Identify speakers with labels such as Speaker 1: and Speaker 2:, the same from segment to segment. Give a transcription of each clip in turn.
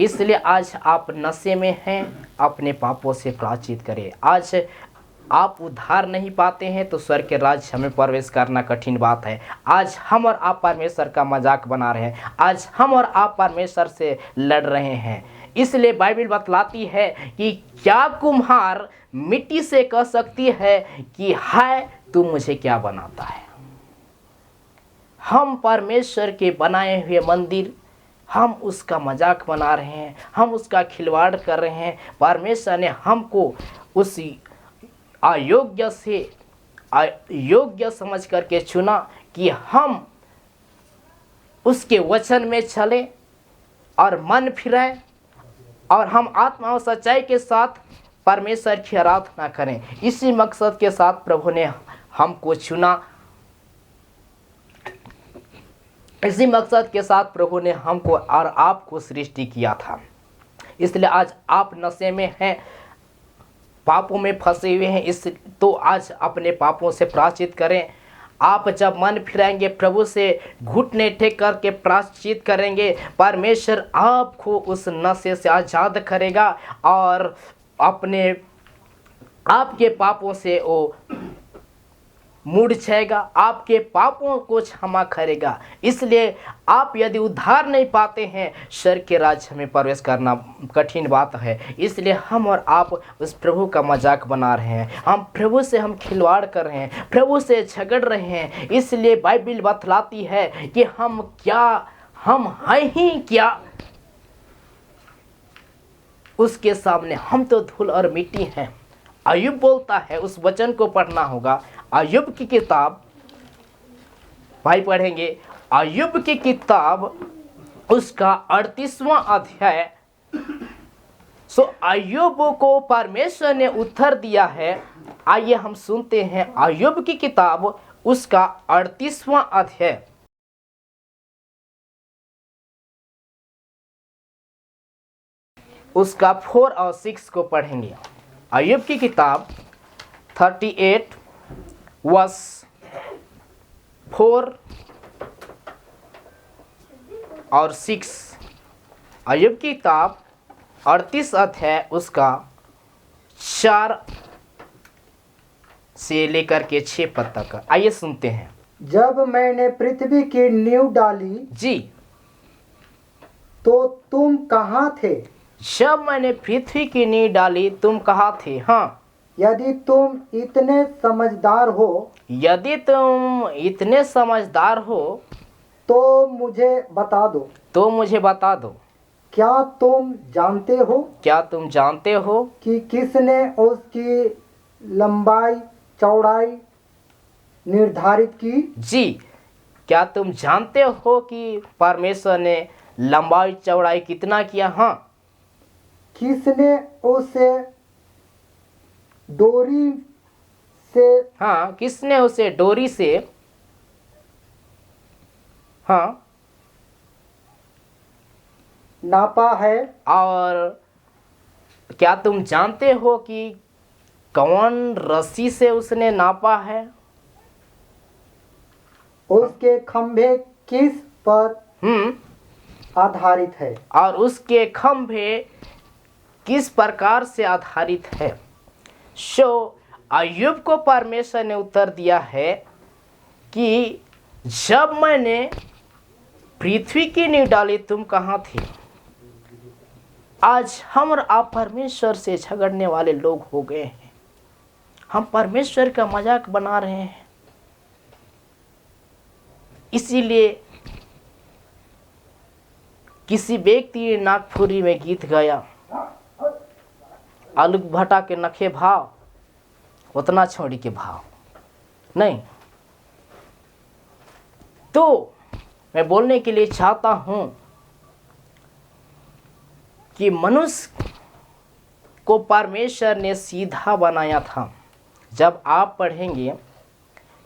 Speaker 1: इसलिए आज आप नशे में हैं, अपने पापों से प्रायश्चित करें। आज आप उद्धार नहीं पाते हैं तो स्वर्ग के राज्य हमें प्रवेश करना कठिन बात है। आज हम और आप परमेश्वर का मजाक बना रहे हैं, आज हम और आप परमेश्वर से लड़ रहे हैं। इसलिए बाइबल बतलाती है कि क्या कुम्हार मिट्टी से कह सकती है कि हाय तू मुझे क्या बनाता है। हम परमेश्वर के बनाए हुए मंदिर, हम उसका मजाक बना रहे हैं, हम उसका खिलवाड़ कर रहे हैं। परमेश्वर ने हमको उसी अयोग्य से अयोग्य समझ करके चुना कि हम उसके वचन में चलें और मन फिराएं और हम आत्मा और सच्चाई के साथ परमेश्वर की आराधना करें। इसी मकसद के साथ प्रभु ने हमको चुना, इसी मकसद के साथ प्रभु ने हमको और आपको सृष्टि किया था। इसलिए आज आप नशे में हैं, पापों में फंसे हुए हैं, इस तो आज अपने पापों से प्रायश्चित करें। आप जब मन फिराएंगे, प्रभु से घुटने टेक करके प्रायश्चित करेंगे, परमेश्वर आपको उस नशे से आज़ाद करेगा और अपने आपके पापों से वो मुड़ जाएगा, आपके पापों को क्षमा करेगा। इसलिए आप यदि उद्धार नहीं पाते हैं, स्वर्ग के राज्य में प्रवेश करना कठिन बात है। इसलिए हम और आप उस प्रभु का मजाक बना रहे हैं, हम प्रभु से हम खिलवाड़ कर रहे हैं, प्रभु से झगड़ रहे हैं। इसलिए बाइबल बतलाती है कि हम हैं ही क्या उसके सामने, हम तो धूल और मिट्टी हैं। अय्यूब बोलता है, उस वचन को पढ़ना होगा। अय्यूब की किताब भाई पढ़ेंगे, अय्यूब की किताब उसका 38वां अध्याय। अय्यूब को परमेश्वर ने उत्तर दिया है। आइए हम सुनते हैं अय्यूब की किताब उसका 38वां अध्याय। उसका 4 और 6 को पढ़ेंगे। अय्यूब की किताब 38 वर्स 4 और 6। अय्यूब की किताब 38 अध्याय उसका 4 से लेकर के 6 पद तक। आइए सुनते हैं।
Speaker 2: जब मैंने पृथ्वी की नींव डाली
Speaker 1: जी,
Speaker 2: तो तुम कहाँ थे?
Speaker 1: जब मैंने पृथ्वी की नींव डाली तुम कहाँ थे? हाँ,
Speaker 2: यदि तुम इतने समझदार हो,
Speaker 1: यदि तुम इतने समझदार हो
Speaker 2: तो मुझे बता दो।
Speaker 1: तो मुझे बता दो।
Speaker 2: क्या तुम जानते हो?
Speaker 1: क्या तुम जानते हो
Speaker 2: कि किसने उसकी लंबाई चौड़ाई निर्धारित की?
Speaker 1: जी, क्या तुम जानते हो कि परमेश्वर ने लंबाई चौड़ाई कितना किया? हाँ,
Speaker 2: किसने उसे डोरी से
Speaker 1: हाँ, किसने उसे डोरी से, हाँ,
Speaker 2: नापा है?
Speaker 1: और क्या तुम जानते हो कि कौन रस्सी से उसने नापा है?
Speaker 2: उसके खंभे किस पर आधारित है?
Speaker 1: और उसके खंभे किस प्रकार से आधारित है? अय्यूब को परमेश्वर ने उत्तर दिया है कि जब मैंने पृथ्वी की नींव डाली तुम कहाँ थे? आज हम और आप परमेश्वर से झगड़ने वाले लोग हो गए हैं। हम परमेश्वर का मजाक बना रहे हैं। इसीलिए किसी व्यक्ति ने नागपुरी में गीत गाया, आलू भटा के नखे भाव उतना छोड़ी के भाव नहीं। तो मैं बोलने के लिए चाहता हूं कि मनुष्य को परमेश्वर ने सीधा बनाया था। जब आप पढ़ेंगे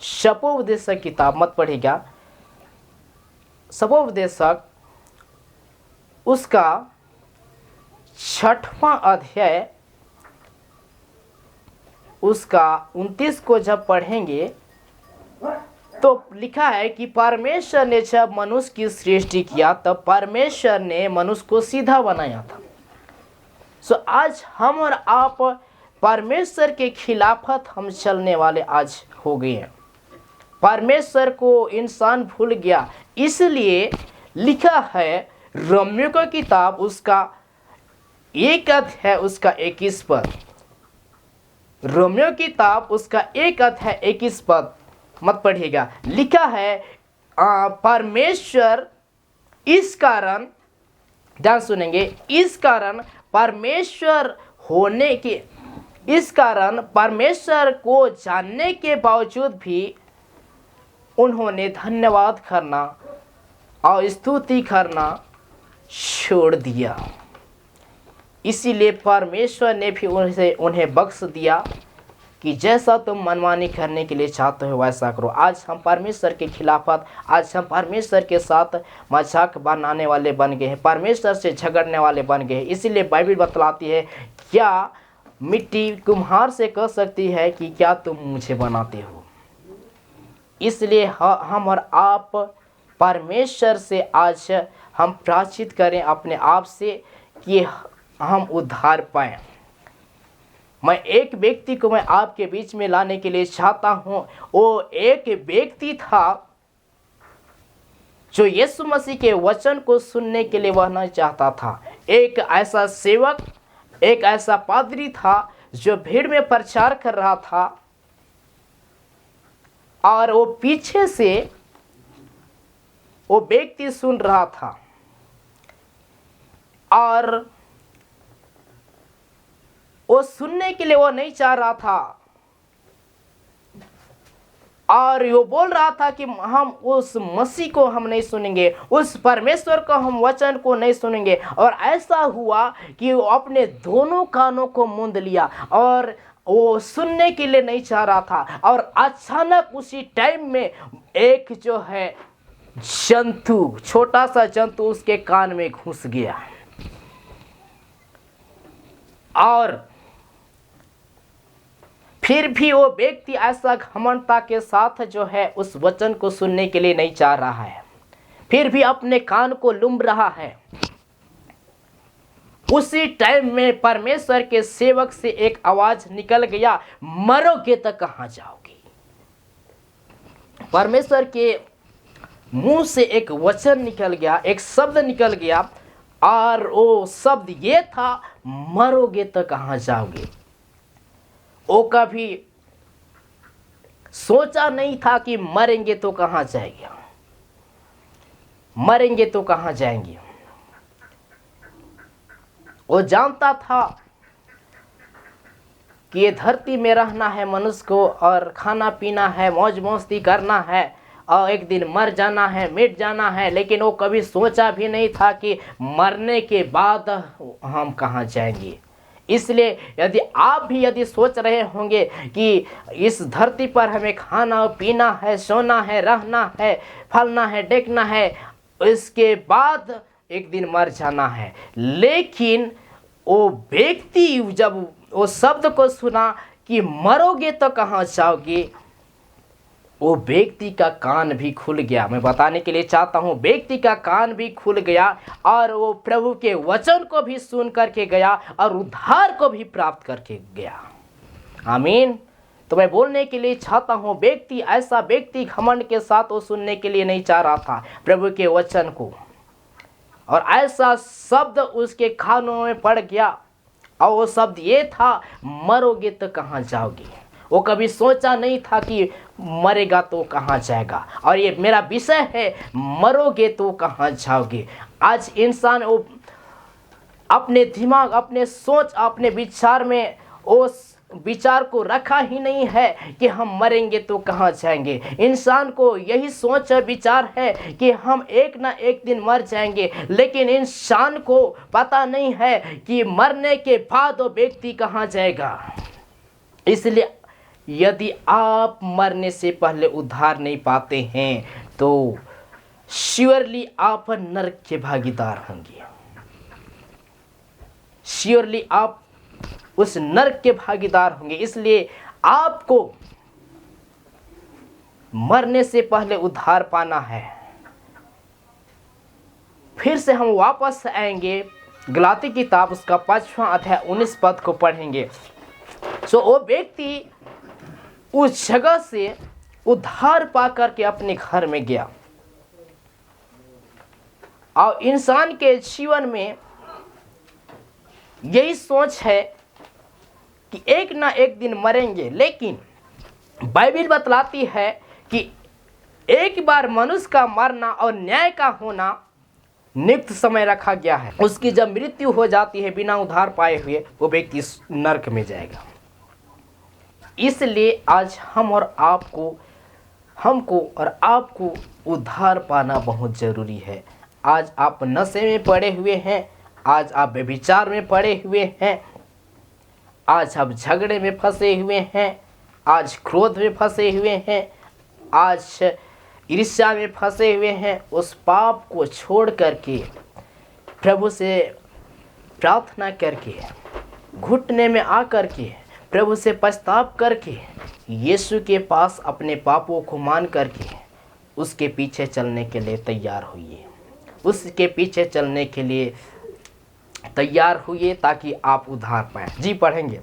Speaker 1: शपोपदेशक किताब, मत पढ़िएगा, शपोपदेशक उसका 6वां अध्याय उसका 29 को जब पढ़ेंगे तो लिखा है कि परमेश्वर ने जब मनुष्य की सृष्टि किया तब परमेश्वर ने मनुष्य को सीधा बनाया था। सो आज हम और आप परमेश्वर के खिलाफत हम चलने वाले आज हो गए हैं। परमेश्वर को इंसान भूल गया, इसलिए लिखा है रोमियो का किताब उसका 1 अध्याय उसका 21 पद, रोमियो किताब उसका 1 अध्याय 21 पद मत पढ़िएगा। लिखा है परमेश्वर इस कारण, ध्यान सुनेंगे, इस कारण परमेश्वर होने के, इस कारण परमेश्वर को जानने के बावजूद भी उन्होंने धन्यवाद करना और स्तुति करना छोड़ दिया। इसीलिए परमेश्वर ने भी उन्हें बख्श दिया कि जैसा तुम मनमानी करने के लिए चाहते हो वैसा करो। आज हम परमेश्वर के खिलाफत, आज हम परमेश्वर के साथ मजाक बनाने वाले बन गए हैं, परमेश्वर से झगड़ने वाले बन गए हैं। इसीलिए बाइबल बतलाती है, क्या मिट्टी कुम्हार से कह सकती है कि क्या तुम मुझे बनाते हो। इसलिए हम और आप परमेश्वर से आज हम प्रायश्चित करें अपने आप से कि हम उद्धार पाएं। मैं एक व्यक्ति को मैं आपके बीच में लाने के लिए चाहता हूं। वो एक व्यक्ति था जो यीशु मसीह के वचन को सुनने के लिए वह नहीं चाहता था। एक ऐसा सेवक, एक ऐसा पादरी था जो भीड़ में प्रचार कर रहा था और वो पीछे से वो व्यक्ति सुन रहा था और वो सुनने के लिए वो नहीं चाह रहा था और वो बोल रहा था कि हम उस मसीह को हम नहीं सुनेंगे, उस परमेश्वर को हम वचन को नहीं सुनेंगे। और ऐसा हुआ कि वो अपने दोनों कानों को मूंद लिया और वो सुनने के लिए नहीं चाह रहा था। और अचानक उसी टाइम में एक जो है जंतु, छोटा सा जंतु उसके कान में घुस गया और फिर भी वो व्यक्ति ऐसा घमंडता के साथ जो है उस वचन को सुनने के लिए नहीं चाह रहा है, फिर भी अपने कान को लूम रहा है। उसी टाइम में परमेश्वर के सेवक से एक आवाज निकल गया, मरोगे तो कहां जाओगे। परमेश्वर के मुंह से एक वचन निकल गया, एक शब्द निकल गया और वो शब्द ये था, मरोगे तो कहां जाओगे। वो कभी सोचा नहीं था कि मरेंगे तो कहां जाएंगे, मरेंगे तो कहां जाएंगे। वो जानता था कि ये धरती में रहना है मनुष्य को और खाना पीना है, मौज मस्ती करना है और एक दिन मर जाना है, मिट जाना है। लेकिन वो कभी सोचा भी नहीं था कि मरने के बाद हम कहां जाएंगे। इसलिए यदि सोच रहे होंगे कि इस धरती पर हमें खाना पीना है, सोना है, रहना है, फलना है, देखना है, इसके बाद एक दिन मर जाना है। लेकिन वो व्यक्ति जब वो शब्द को सुना कि मरोगे तो कहां जाओगे, वो व्यक्ति का कान भी खुल गया। मैं बताने के लिए चाहता हूँ, व्यक्ति का कान भी खुल गया और वो प्रभु के वचन को भी सुन करके गया और उद्धार को भी प्राप्त करके गया। आमीन। तो मैं बोलने के लिए चाहता हूँ, व्यक्ति, ऐसा व्यक्ति घमंड के साथ वो सुनने के लिए नहीं चाह रहा था प्रभु के वचन को, और ऐसा शब्द उसके कानों में पड़ गया और वो शब्द ये था, मरोगे तो कहां जाओगे। वो कभी सोचा नहीं था कि मरेगा तो कहां जाएगा। और ये मेरा विषय है, मरोगे तो कहां जाओगे। आज इंसान वो अपने दिमाग, अपने सोच, अपने विचार में उस विचार को रखा ही नहीं है कि हम मरेंगे तो कहां जाएंगे। इंसान को यही सोच और विचार है कि हम एक ना एक दिन मर जाएंगे, लेकिन इंसान को पता नहीं है कि मरने के बाद वो व्यक्ति कहां जाएगा। इसलिए यदि आप मरने से पहले उद्धार नहीं पाते हैं तो श्योरली आप नरक के भागीदार होंगे। श्योरली आप उस नरक के भागीदार होंगे। इसलिए आपको मरने से पहले उद्धार पाना है। फिर से हम वापस आएंगे, गलाती किताब उसका 5वां अध्याय 19 पद को पढ़ेंगे। सो वो व्यक्ति उस जगह से उद्धार पा करके अपने घर में गया। और इंसान के जीवन में यही सोच है कि एक ना एक दिन मरेंगे, लेकिन बाइबल बतलाती है कि एक बार मनुष्य का मरना और न्याय का होना नियुक्त समय रखा गया है। उसकी जब मृत्यु हो जाती है बिना उद्धार पाए हुए, वो व्यक्ति नरक में जाएगा। इसलिए आज हमको और आपको उद्धार पाना बहुत जरूरी है। आज आप नशे में पड़े हुए हैं, आज आप व्यभिचार में पड़े हुए हैं, आज आप झगड़े में फंसे हुए हैं, आज क्रोध में फंसे हुए हैं, आज ईर्ष्या में फंसे हुए हैं। उस पाप को छोड़ करके प्रभु से प्रार्थना करके, घुटने में आ करके प्रभु से पछतावा करके, यीशु के पास अपने पापों को मान करके उसके पीछे चलने के लिए तैयार हुइए। उसके पीछे चलने के लिए तैयार हुइए ताकि आप उद्धार पाएं। जी पढ़ेंगे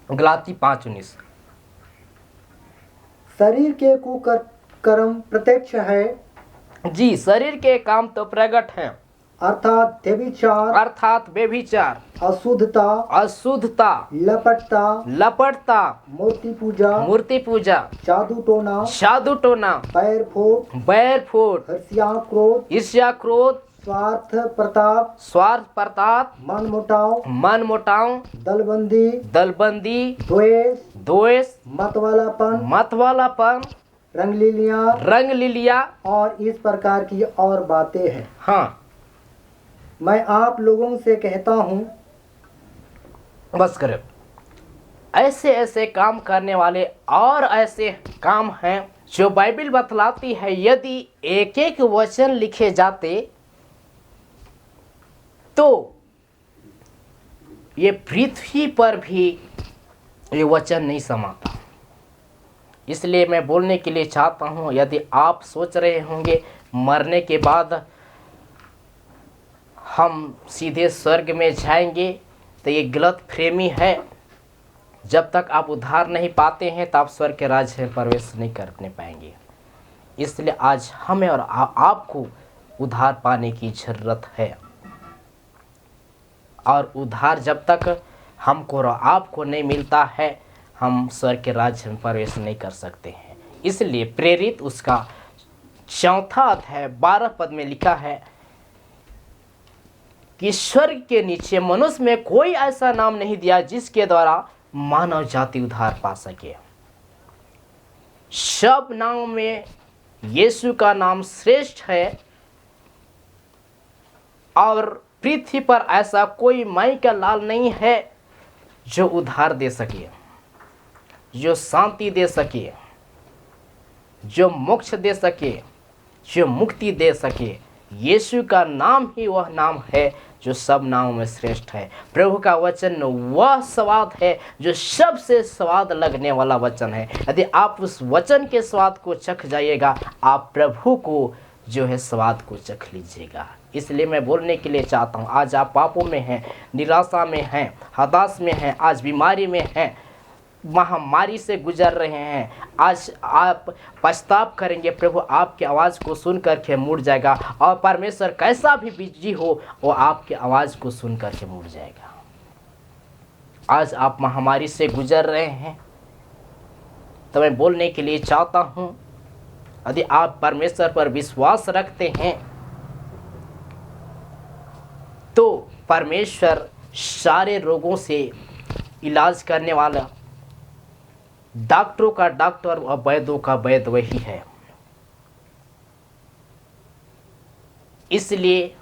Speaker 1: गलाती 5:19।
Speaker 2: शरीर के कुकर्म प्रत्यक्ष है,
Speaker 1: जी, शरीर के काम तो प्रकट हैं,
Speaker 2: अर्थात व्यभिचार,
Speaker 1: अशुद्धता, लपटता, मूर्ति पूजा, जादू टोना, बैर फूट, ईर्ष्या, क्रोध,
Speaker 2: स्वार्थ प्रताप, मन मोटाव, दलबंदी, द्वेष,
Speaker 1: मतवालापन, रंग लिलिया
Speaker 2: और इस प्रकार की और बातें हैं।
Speaker 1: हाँ,
Speaker 2: मैं आप लोगों से कहता हूँ,
Speaker 1: बस करें। ऐसे ऐसे काम करने वाले और ऐसे काम हैं जो बाइबल बतलाती है यदि एक एक वचन लिखे जाते तो ये पृथ्वी पर भी ये वचन नहीं समाता। इसलिए मैं बोलने के लिए चाहता हूँ, यदि आप सोच रहे होंगे मरने के बाद हम सीधे स्वर्ग में जाएंगे, तो ये गलत फहमी है। जब तक आप उद्धार नहीं पाते हैं तब आप स्वर्ग के राज्य में प्रवेश नहीं करने पाएंगे। इसलिए आज हमें और आपको उद्धार पाने की ज़रूरत है। और उद्धार जब तक हमको और आपको नहीं मिलता है, हम स्वर्ग के राज्य में प्रवेश नहीं कर सकते हैं। इसलिए प्रेरित उसका 4 अध्याय 12 पद में लिखा है कि स्वर्ग के नीचे मनुष्य में कोई ऐसा नाम नहीं दिया जिसके द्वारा मानव जाति उद्धार पा सके। सब नाम में यीशु का नाम श्रेष्ठ है और पृथ्वी पर ऐसा कोई माई का लाल नहीं है जो उद्धार दे सके, जो शांति दे सके, जो मोक्ष दे सके, जो मुक्ति दे सके। यीशु का नाम ही वह नाम है जो सब नामों में श्रेष्ठ है। प्रभु का वचन वह स्वाद है जो सबसे स्वाद लगने वाला वचन है। यदि आप उस वचन के स्वाद को चख जाइएगा, आप प्रभु को जो है स्वाद को चख लीजिएगा। इसलिए मैं बोलने के लिए चाहता हूँ, आज आप पापों में हैं, निराशा में हैं, हताश में हैं, आज बीमारी में हैं, महामारी से गुजर रहे हैं, आज आप पछतावा करेंगे, प्रभु आपकी आवाज़ को सुन करके मुड़ जाएगा। और परमेश्वर कैसा भी बिजी हो वो आपकी आवाज़ को सुन करके मुड़ जाएगा। आज आप महामारी से गुजर रहे हैं तो मैं बोलने के लिए चाहता हूँ, यदि आप परमेश्वर पर विश्वास रखते हैं तो परमेश्वर सारे रोगों से इलाज करने वाला, डॉक्टरों का डॉक्टर और वैद्यों का वैद्य वही है। इसलिए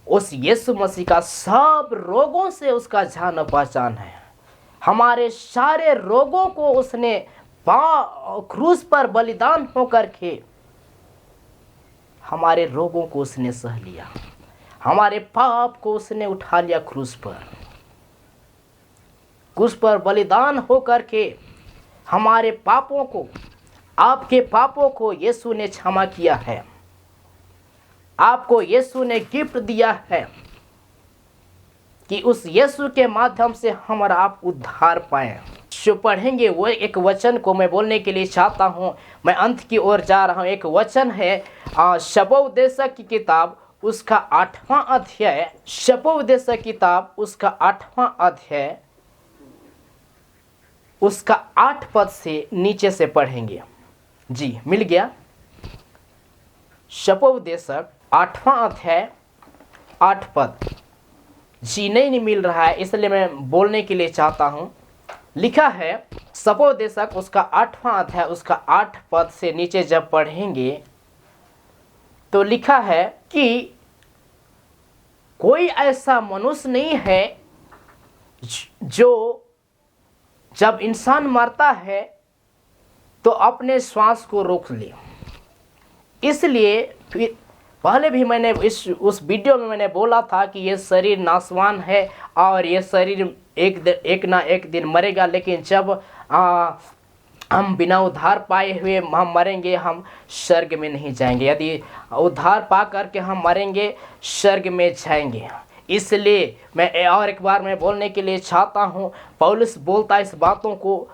Speaker 1: उस यीशु मसीह का सब रोगों से उसका जान पहचान है। हमारे सारे रोगों को उसने क्रूस पर बलिदान होकर के हमारे रोगों को उसने सह लिया, हमारे पाप को उसने उठा लिया क्रूस पर बलिदान होकर के हमारे पापों को, आपके पापों को यीशु ने क्षमा किया है। आपको यीशु ने गिफ्ट दिया है कि उस यीशु के माध्यम से हम और आप उद्धार पाएं। जो पढ़ेंगे वो एक वचन को मैं बोलने के लिए चाहता हूँ। मैं अंत की ओर जा रहा हूँ। एक वचन है शपोपदेशक की किताब उसका 8वां अध्याय, शपोपदेशक किताब उसका 8वां अध्याय उसका 8 पद से नीचे से पढ़ेंगे। जी मिल गया? शपोपदेशक 8वां अध्याय 8 पद। जी नहीं मिल रहा है, इसलिए मैं बोलने के लिए चाहता हूं। लिखा है शपोपदेशक उसका 8वां अध्याय उसका 8 पद से नीचे जब पढ़ेंगे तो लिखा है कि कोई ऐसा मनुष्य नहीं है जो जब इंसान मरता है तो अपने श्वास को रोक ले। इसलिए फिर पहले भी मैंने उस वीडियो में मैंने बोला था कि ये शरीर नाशवान है और ये शरीर एक ना एक दिन मरेगा, लेकिन जब हम बिना उद्धार पाए हुए हम मरेंगे, हम स्वर्ग में नहीं जाएंगे। यदि उद्धार पा करके हम मरेंगे, स्वर्ग में जाएंगे। इसलिए मैं और एक बार मैं बोलने के लिए चाहता हूँ, पौलुस बोलता है इस बातों को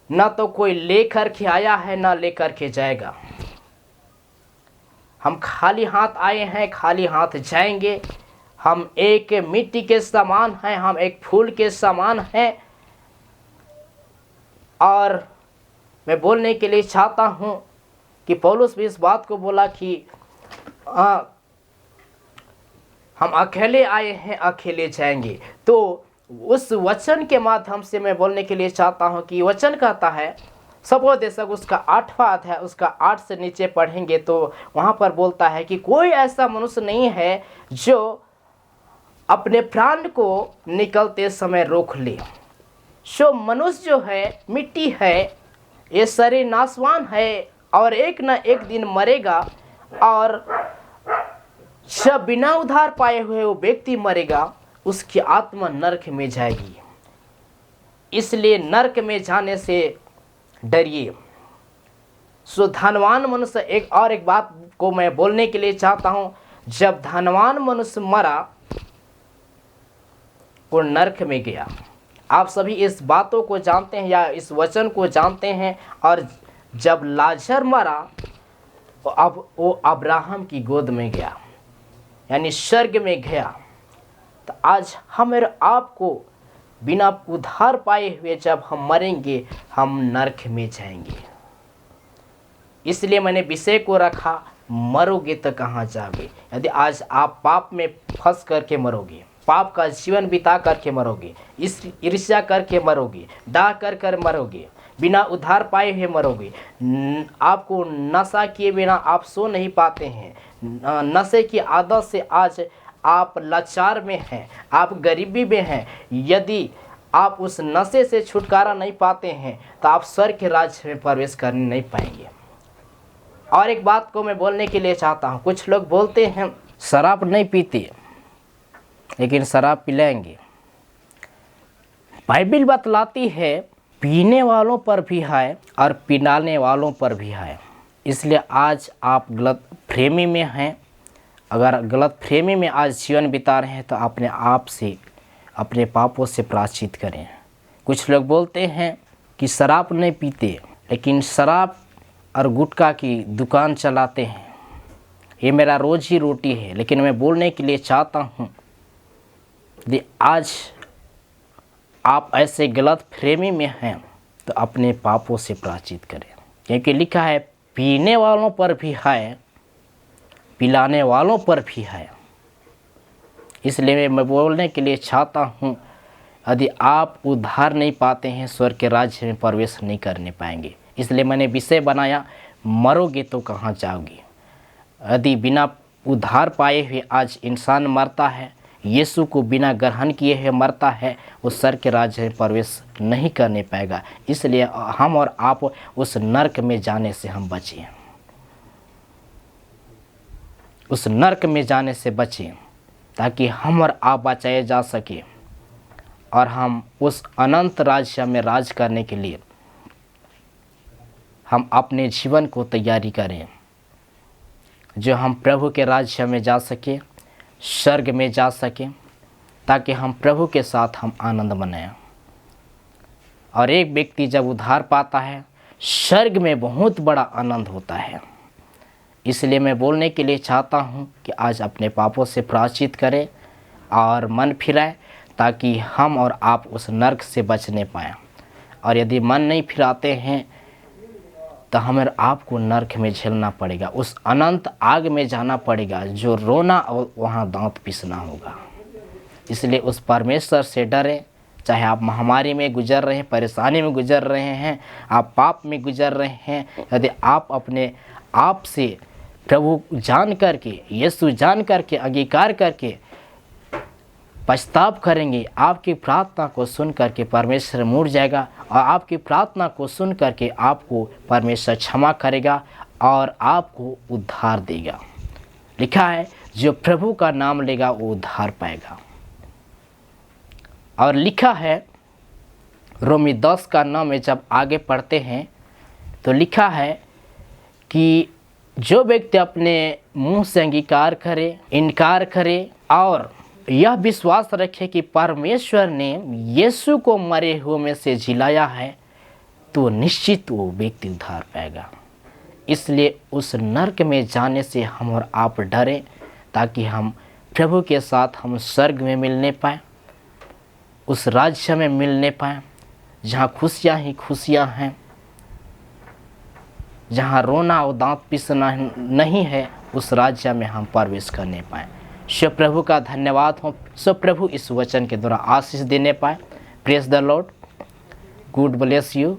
Speaker 1: ना तो कोई लेकर के आया है ना लेकर के जाएगा। हम खाली हाथ आए हैं, खाली हाथ जाएंगे। हम एक मिट्टी के समान हैं, हम एक फूल के समान हैं। और मैं बोलने के लिए चाहता हूं कि पौलुस भी इस बात को बोला कि हम अकेले आए हैं, अकेले जाएंगे। तो उस वचन के माध्यम से मैं बोलने के लिए चाहता हूं कि वचन कहता है शपोपदेशक उसका 8वां अध्याय उसका 8 से नीचे पढ़ेंगे तो वहां पर बोलता है कि कोई ऐसा मनुष्य नहीं है जो अपने प्राण को निकलते समय रोक ले। सो मनुष्य जो है मिट्टी है, ये शरीर नाशवान है और एक न एक दिन मरेगा। और जब बिना उद्धार पाए हुए वो व्यक्ति मरेगा, उसकी आत्मा नरक में जाएगी। इसलिए नरक में जाने से डरिए। सो धनवान मनुष्य, एक बात को मैं बोलने के लिए चाहता हूं, जब धनवान मनुष्य मरा वो नरक में गया। आप सभी इस बातों को जानते हैं या इस वचन को जानते हैं। और जब लाजर मरा तो अब वो अब्राहम की गोद में गया, यानी स्वर्ग में गया। तो आज हम और आपको बिना उद्धार पाए हुए जब हम मरेंगे, हम नरक में जाएंगे। इसलिए मैंने विषय को रखा, मरोगे तो कहाँ जाओगे। यदि आज आप पाप में फंस करके मरोगे, पाप का जीवन बिता करके मरोगे, इस ईर्ष्या करके मरोगे, डाह कर कर मरोगे, बिना उद्धार पाए हुए मरोगे। आपको नशा किए बिना आप सो नहीं पाते हैं, नशे की आदत से आज आप लाचार में हैं, आप गरीबी में हैं। यदि आप उस नशे से छुटकारा नहीं पाते हैं तो आप स्वर्ग के राज्य में प्रवेश करने नहीं पाएंगे। और एक बात को मैं बोलने के लिए चाहता हूँ, कुछ लोग बोलते हैं शराब नहीं पीते लेकिन शराब पिलाएंगे। बाइबिल बतलाती है पीने वालों पर भी है और पिलाने वालों पर भी है। इसलिए आज आप गलत फहमी में हैं। अगर गलत फहमी में आज जीवन बिता रहे हैं तो अपने आप से, अपने पापों से प्रायश्चित करें। कुछ लोग बोलते हैं कि शराब नहीं पीते लेकिन शराब और गुटखा की दुकान चलाते हैं, ये मेरा रोजी रोटी है। लेकिन मैं बोलने के लिए चाहता हूँ, यदि आज आप ऐसे गलत फहमी में हैं तो अपने पापों से प्रायश्चित करें, क्योंकि लिखा है पीने वालों पर भी है, पिलाने वालों पर भी है। इसलिए मैं बोलने के लिए चाहता हूँ, यदि आप उद्धार नहीं पाते हैं, स्वर्ग के राज्य में प्रवेश नहीं करने पाएंगे। इसलिए मैंने विषय बनाया, मरोगे तो कहाँ जाओगे। यदि बिना उद्धार पाए हुए आज इंसान मरता है, यीशु को बिना ग्रहण किए हुए मरता है, वो स्वर्ग के राज्य में प्रवेश नहीं करने पाएगा। इसलिए हम और आप उस नरक में जाने से हम बचें, उस नरक में जाने से बचें, ताकि हम और आप बचाए जा सके और हम उस अनंत राज्य में राज करने के लिए हम अपने जीवन को तैयारी करें, जो हम प्रभु के राज्य में जा सके, स्वर्ग में जा सके, ताकि हम प्रभु के साथ हम आनंद मनाएं। और एक व्यक्ति जब उद्धार पाता है, स्वर्ग में बहुत बड़ा आनंद होता है। इसलिए मैं बोलने के लिए चाहता हूँ कि आज अपने पापों से प्रायश्चित करें और मन फिराएं, ताकि हम और आप उस नरक से बचने पाएँ। और यदि मन नहीं फिराते हैं तो हमें आपको नरक में झेलना पड़ेगा, उस अनंत आग में जाना पड़ेगा, जो रोना और वहाँ दांत पीसना होगा। इसलिए उस परमेश्वर से डरें। चाहे आप महामारी में गुजर रहे हैं, परेशानी में गुजर रहे हैं, आप पाप में गुजर रहे हैं, यदि आप अपने आप से प्रभु जान करके, यीशु जान करके, अंगीकार करके पछताव करेंगे, आपकी प्रार्थना को सुन करके परमेश्वर मुड़ जाएगा और आपकी प्रार्थना को सुन करके आपको परमेश्वर क्षमा करेगा और आपको उद्धार देगा। लिखा है, जो प्रभु का नाम लेगा वो उद्धार पाएगा। और लिखा है रोमी 10:9 में जब आगे पढ़ते हैं तो लिखा है कि जो व्यक्ति अपने मुंह से अंगीकार करे, इनकार करे और यह विश्वास रखे कि परमेश्वर ने यीशु को मरे हुए में से जिलाया है, तो निश्चित वो व्यक्ति उद्धार पाएगा। इसलिए उस नरक में जाने से हम और आप डरें, ताकि हम प्रभु के साथ हम स्वर्ग में मिलने पाएँ, उस राज्य में मिलने पाएँ जहाँ खुशियाँ ही खुशियाँ हैं, जहाँ रोना और दांत पीसना नहीं है, उस राज्य में हम प्रवेश करने पाएँ। सो प्रभु का धन्यवाद हो। सो प्रभु इस वचन के द्वारा आशीष देने पाए। Praise the Lord. Good bless you.